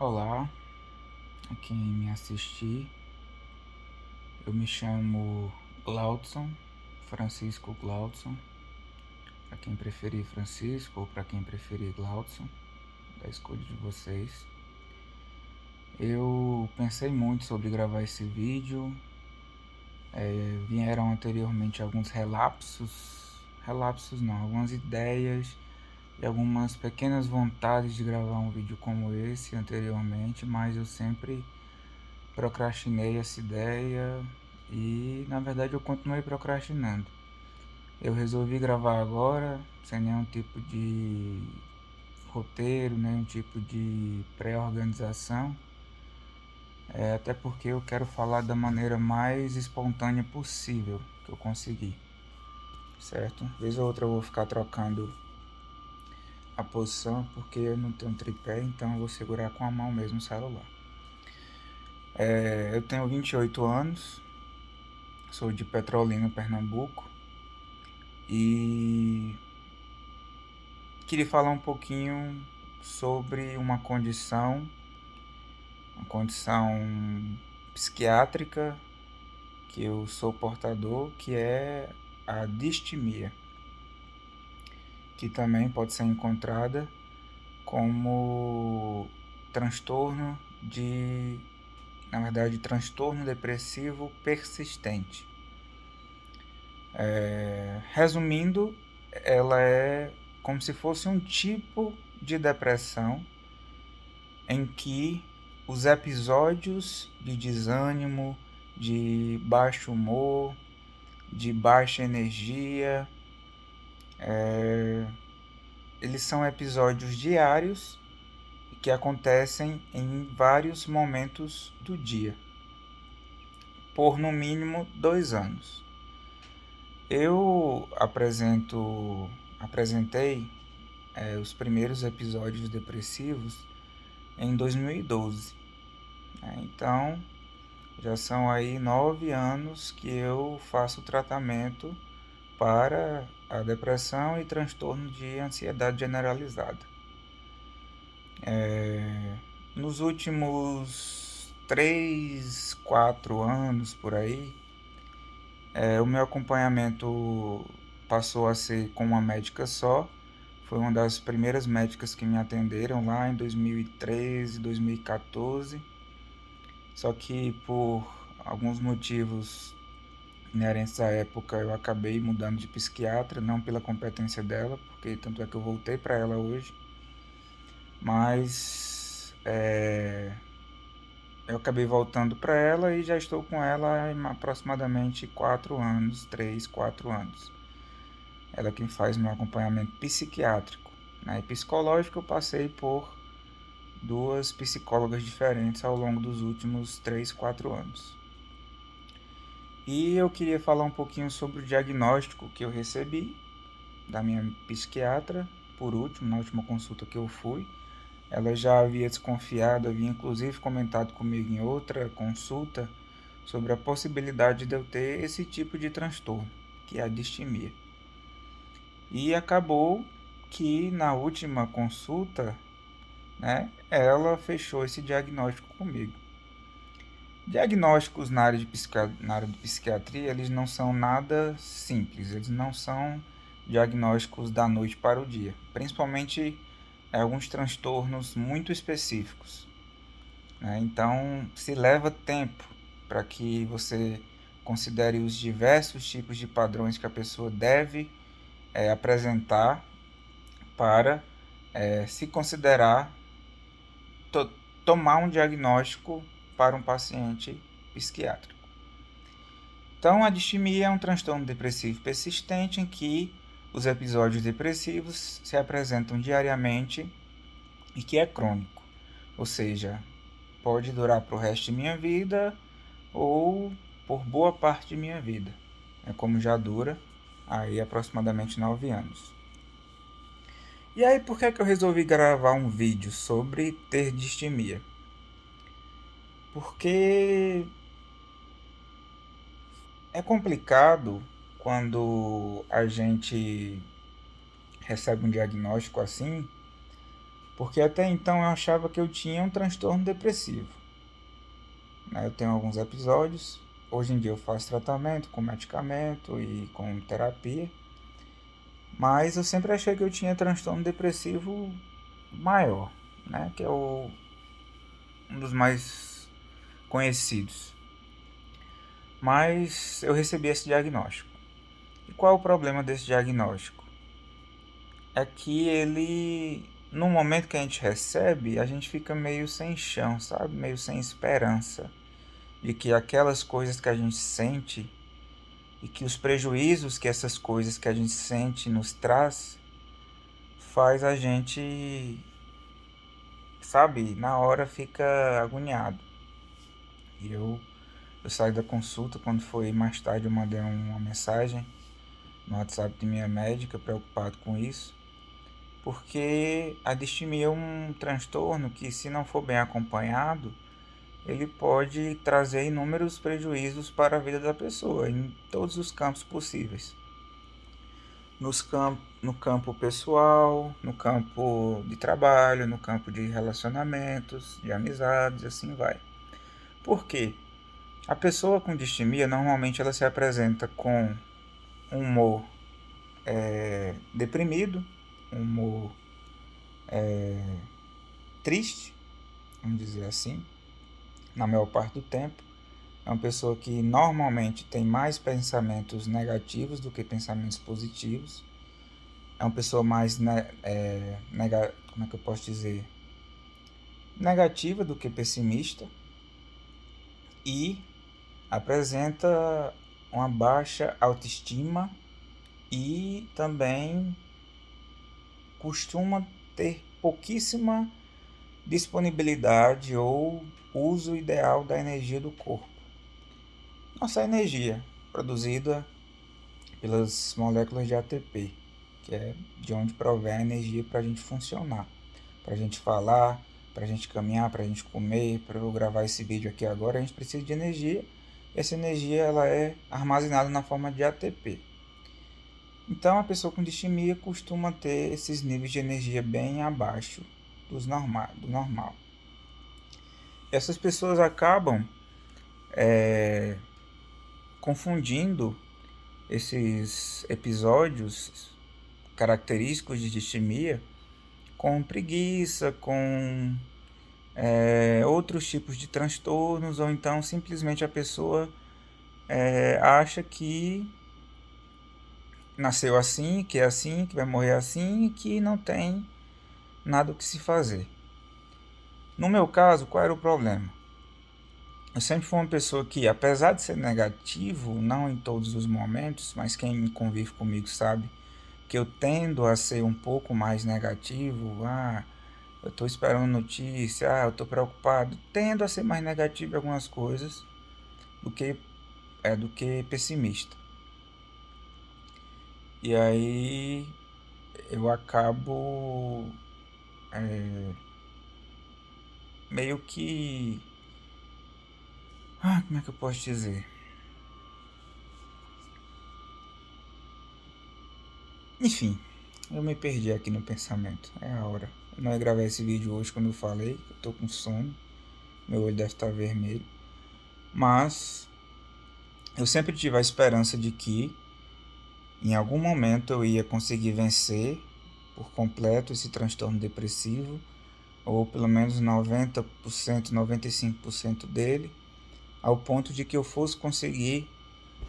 Olá, a quem me assistir. Eu me chamo Glaudson, Francisco Glaudson, para quem preferir Francisco ou para quem preferir Glaudson, da escolha de vocês. Eu pensei muito sobre gravar esse vídeo. Vieram anteriormente alguns relapsos não, algumas ideias e algumas pequenas vontades de gravar um vídeo como esse anteriormente, mas eu sempre procrastinei essa ideia e na verdade eu continuei procrastinando. Eu resolvi gravar agora, sem nenhum tipo de roteiro, nenhum tipo de pré-organização, até porque eu quero falar da maneira mais espontânea possível que eu conseguir, certo? Vez ou outra eu vou ficar trocando a posição porque eu não tenho tripé, então eu vou segurar com a mão mesmo o celular. Eu tenho 28 anos, sou de Petrolina, Pernambuco, e queria falar um pouquinho sobre uma condição psiquiátrica que eu sou portador, que é a distimia, que também pode ser encontrada como transtorno na verdade, transtorno depressivo persistente. Resumindo, ela é como se fosse um tipo de depressão em que os episódios de desânimo, de baixo humor, de baixa energia, eles são episódios diários que acontecem em vários momentos do dia, por no mínimo 2 anos. Eu apresentei os primeiros episódios depressivos em 2012. Então, já são aí 9 anos que eu faço tratamento para a depressão e transtorno de ansiedade generalizada. Nos últimos 3, 4 anos por aí, o meu acompanhamento passou a ser com uma médica só. Foi uma das primeiras médicas que me atenderam lá em 2013, 2014. Só que por alguns motivos inerentes à época eu acabei mudando de psiquiatra, não pela competência dela, porque tanto é que eu voltei para ela hoje. Mas eu acabei voltando para ela e já estou com ela há aproximadamente 4 anos, 3, 4 anos. Ela é quem faz meu acompanhamento psiquiátrico, né? E psicológico eu passei por duas psicólogas diferentes ao longo dos últimos 3, 4 anos. E eu queria falar um pouquinho sobre o diagnóstico que eu recebi da minha psiquiatra, por último, na última consulta que eu fui. Ela já havia desconfiado, havia inclusive comentado comigo em outra consulta sobre a possibilidade de eu ter esse tipo de transtorno, que é a distimia. E acabou que na última consulta, né, ela fechou esse diagnóstico comigo. Diagnósticos na área de psiquiatria, eles não são nada simples, eles não são diagnósticos da noite para o dia, principalmente alguns transtornos muito específicos, né? Então, se leva tempo para que você considere os diversos tipos de padrões que a pessoa deve apresentar para se considerar to tomar um diagnóstico para um paciente psiquiátrico. Então, a distimia é um transtorno depressivo persistente em que os episódios depressivos se apresentam diariamente e que é crônico, ou seja, pode durar para o resto de minha vida ou por boa parte de minha vida, como já dura aí aproximadamente 9 anos. E aí, por que eu resolvi gravar um vídeo sobre ter distimia? Porque é complicado quando a gente recebe um diagnóstico assim, Porque até então eu achava que eu tinha um transtorno depressivo, né? Eu tenho alguns episódios. Hoje em dia eu faço tratamento com medicamento e com terapia, mas eu sempre achei que eu tinha transtorno depressivo maior, né? Que é um dos mais conhecidos. Mas eu recebi esse diagnóstico. E qual é o problema desse diagnóstico? É que ele, no momento que a gente recebe, a gente fica meio sem chão, sabe? Meio sem esperança de que aquelas coisas que a gente sente e que os prejuízos que essas coisas que a gente sente nos traz faz a gente, sabe, na hora fica agoniado. E eu saí da consulta, quando foi mais tarde eu mandei uma mensagem no WhatsApp de minha médica preocupado com isso, porque a distimia é um transtorno que, se não for bem acompanhado, ele pode trazer inúmeros prejuízos para a vida da pessoa, em todos os campos possíveis. No campo pessoal, no campo de trabalho, no campo de relacionamentos, de amizades, assim vai. Por quê? A pessoa com distimia, normalmente ela se apresenta com um humor deprimido, um humor triste, vamos dizer assim, na maior parte do tempo. É uma pessoa que normalmente tem mais pensamentos negativos do que pensamentos positivos. É uma pessoa mais, como é que eu posso dizer? Negativa do que pessimista. E apresenta uma baixa autoestima e também costuma ter pouquíssima disponibilidade ou uso ideal da energia do corpo. Nossa energia, produzida pelas moléculas de ATP, que é de onde provém a energia para a gente funcionar, para a gente falar, para a gente caminhar, para a gente comer, para eu gravar esse vídeo aqui agora, a gente precisa de energia. Essa energia ela é armazenada na forma de ATP. Então a pessoa com distimia costuma ter esses níveis de energia bem abaixo do normal. Essas pessoas acabam confundindo esses episódios característicos de distimia com preguiça, com outros tipos de transtornos, ou então simplesmente a pessoa acha que nasceu assim, que vai morrer assim e que não tem nada o que se fazer. No meu caso, qual era o problema? Eu sempre fui uma pessoa que, apesar de ser negativo, não em todos os momentos, mas quem convive comigo sabe que eu tendo a ser um pouco mais negativo. Eu estou esperando notícia, eu estou preocupado. Tendo a ser mais negativo em algumas coisas do que pessimista. E aí eu acabo meio que. Como é que eu posso dizer? Enfim, eu me perdi aqui no pensamento. É a hora. Eu não ia gravar esse vídeo hoje, como eu falei. Eu tô com sono. Meu olho deve estar vermelho. Mas eu sempre tive a esperança de que em algum momento eu ia conseguir vencer por completo esse transtorno depressivo, ou pelo menos 90%, 95% dele, ao ponto de que eu fosse conseguir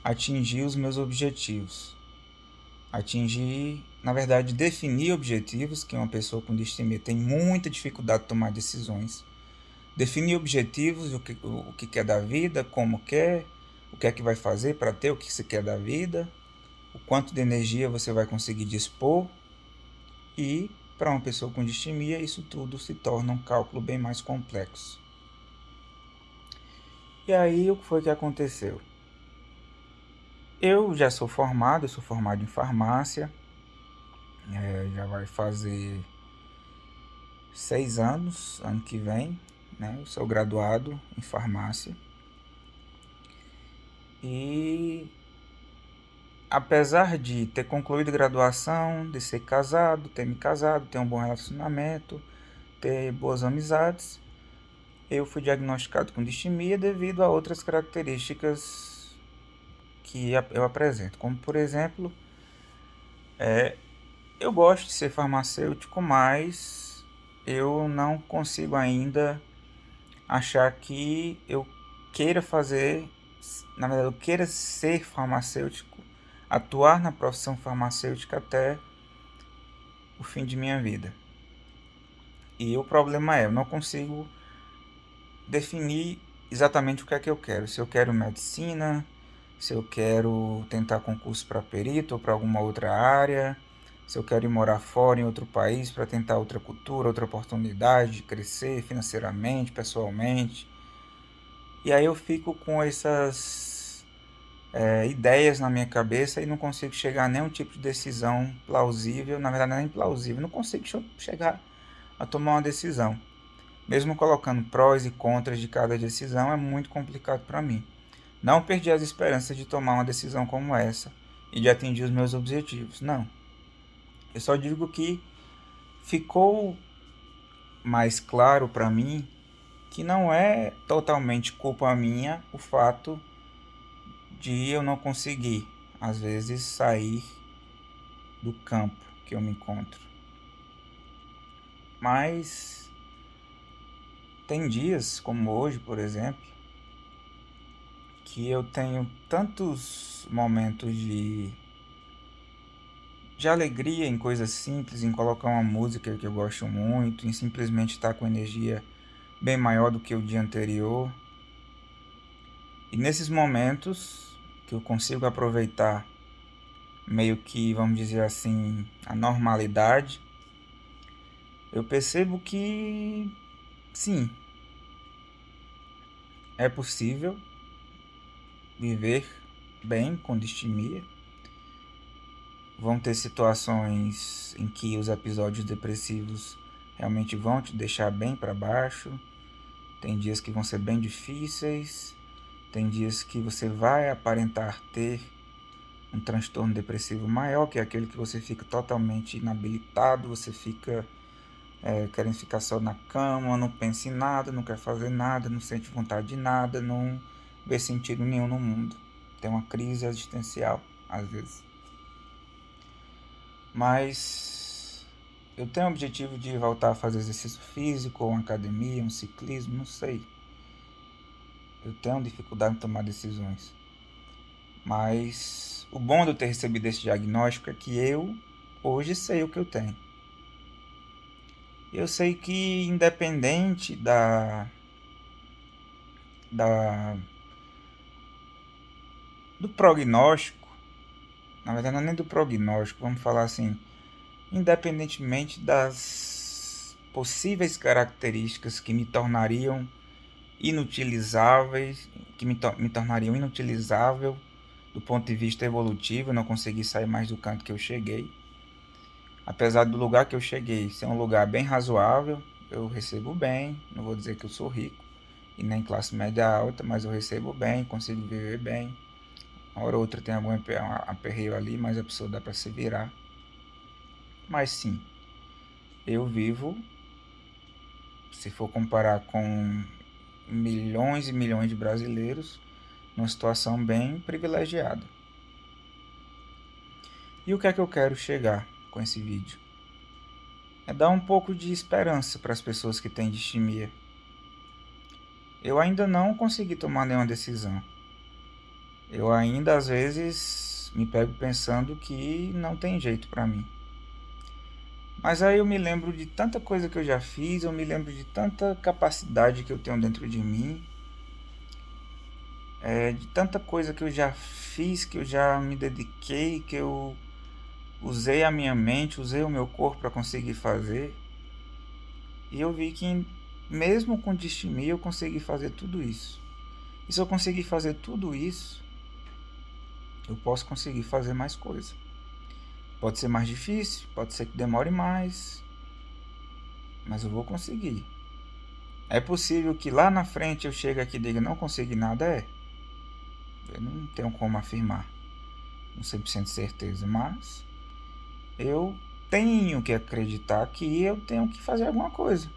atingir os meus objetivos. Atingir, na verdade, definir objetivos, que uma pessoa com distimia tem muita dificuldade de tomar decisões. Definir objetivos, o que quer da vida, como quer, o que é que vai fazer para ter o que você quer da vida, o quanto de energia você vai conseguir dispor. E para uma pessoa com distimia, isso tudo se torna um cálculo bem mais complexo. E aí, o que foi que aconteceu? Eu já sou formado em farmácia, já vai fazer 6 anos, ano que vem, né? Eu sou graduado em farmácia. E apesar de ter concluído a graduação, de ser casado, ter me casado, ter um bom relacionamento, ter boas amizades, eu fui diagnosticado com distimia devido a outras características que eu apresento, como por exemplo, eu gosto de ser farmacêutico, mas eu não consigo ainda achar que eu queira fazer, na verdade, eu queira ser farmacêutico, atuar na profissão farmacêutica até o fim de minha vida. E o problema é, eu não consigo definir exatamente o que é que eu quero. Se eu quero medicina, se eu quero tentar concurso para perito ou para alguma outra área, se eu quero ir morar fora em outro país para tentar outra cultura, outra oportunidade de crescer financeiramente, pessoalmente. E aí eu fico com essas ideias na minha cabeça e não consigo chegar a nenhum tipo de decisão plausível. Na verdade, não é nem plausível, não consigo chegar a tomar uma decisão. Mesmo colocando prós e contras de cada decisão, é muito complicado para mim. Não perdi as esperanças de tomar uma decisão como essa e de atingir os meus objetivos. Não. Eu só digo que ficou mais claro para mim que não é totalmente culpa minha o fato de eu não conseguir, às vezes, sair do campo que eu me encontro. Mas tem dias, como hoje, por exemplo, que eu tenho tantos momentos de alegria em coisas simples, em colocar uma música que eu gosto muito, em simplesmente estar com energia bem maior do que o dia anterior. E nesses momentos que eu consigo aproveitar meio que, vamos dizer assim, a normalidade, eu percebo que sim, é possível viver bem com distimia. Vão ter situações em que os episódios depressivos realmente vão te deixar bem para baixo. Tem dias que vão ser bem difíceis. Tem dias que você vai aparentar ter um transtorno depressivo maior, que é aquele que você fica totalmente inabilitado, você fica querendo ficar só na cama, não pensa em nada, não quer fazer nada, não sente vontade de nada, não vê sentido nenhum no mundo. Tem uma crise existencial, às vezes. Mas eu tenho o objetivo de voltar a fazer exercício físico, ou uma academia, um ciclismo, não sei. Eu tenho dificuldade em tomar decisões. Mas o bom de eu ter recebido esse diagnóstico é que eu hoje sei o que eu tenho. Eu sei que independente da do prognóstico, na verdade não é nem do prognóstico, vamos falar assim, independentemente das possíveis características que me tornariam inutilizáveis, que me tornariam inutilizável do ponto de vista evolutivo, eu não consegui sair mais do canto que eu cheguei. Apesar do lugar que eu cheguei ser um lugar bem razoável, eu recebo bem, não vou dizer que eu sou rico e nem classe média alta, mas eu recebo bem, consigo viver bem. Uma hora ou outra tem algum aperreio ali, mas a pessoa dá para se virar. Mas sim, eu vivo, se for comparar com milhões e milhões de brasileiros, numa situação bem privilegiada. E o que é que eu quero chegar com esse vídeo? É dar um pouco de esperança para as pessoas que têm distimia. Eu ainda não consegui tomar nenhuma decisão. Eu ainda às vezes me pego pensando que não tem jeito para mim. Mas aí eu me lembro de tanta coisa que eu já fiz, eu me lembro de tanta capacidade que eu tenho dentro de mim, de tanta coisa que eu já fiz, que eu já me dediquei, que eu usei a minha mente, usei o meu corpo para conseguir fazer. E eu vi que mesmo com distimia eu consegui fazer tudo isso. E se eu conseguir fazer tudo isso, eu posso conseguir fazer mais coisa. Pode ser mais difícil, pode ser que demore mais, mas eu vou conseguir. É possível que lá na frente eu chegue aqui e diga não consegui nada, eu não tenho como afirmar com 100% de certeza, mas eu tenho que acreditar que eu tenho que fazer alguma coisa.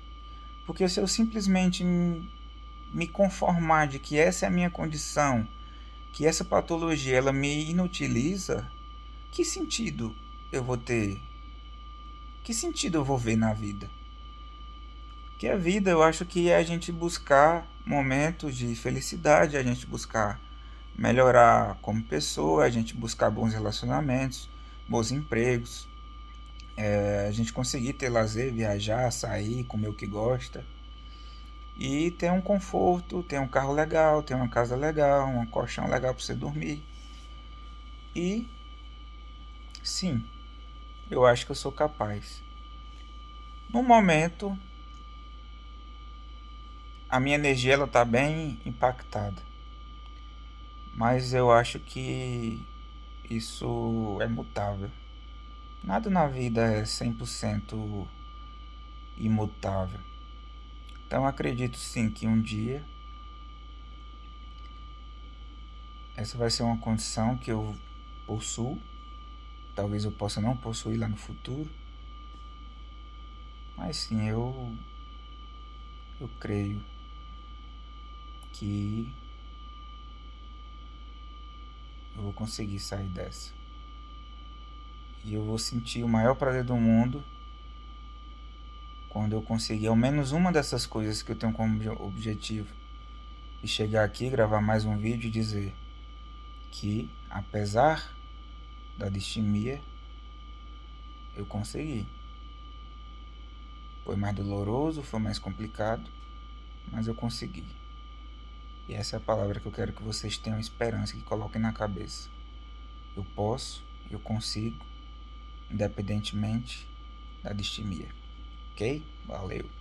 Porque se eu simplesmente me conformar de que essa é a minha condição, que essa patologia ela me inutiliza, que sentido eu vou ter? Que sentido eu vou ver na vida? Que a vida, eu acho que é a gente buscar momentos de felicidade, a gente buscar melhorar como pessoa, a gente buscar bons relacionamentos, bons empregos, a gente conseguir ter lazer, viajar, sair, comer o que gosta e ter um conforto, ter um carro legal, ter uma casa legal, um colchão legal para você dormir. E sim, eu acho que eu sou capaz. No momento, a minha energia ela tá bem impactada, mas eu acho que isso é mutável. Nada na vida é 100% imutável. Então acredito sim que um dia essa vai ser uma condição que eu possuo. Talvez eu possa não possuir lá no futuro, mas sim, eu creio que eu vou conseguir sair dessa. E eu vou sentir o maior prazer do mundo quando eu conseguir ao menos uma dessas coisas que eu tenho como objetivo. E chegar aqui, gravar mais um vídeo e dizer que, apesar da distimia, eu consegui. Foi mais doloroso, foi mais complicado, mas eu consegui. E essa é a palavra que eu quero que vocês tenham esperança, que coloquem na cabeça. Eu posso, eu consigo, independentemente da distimia. Ok? Valeu!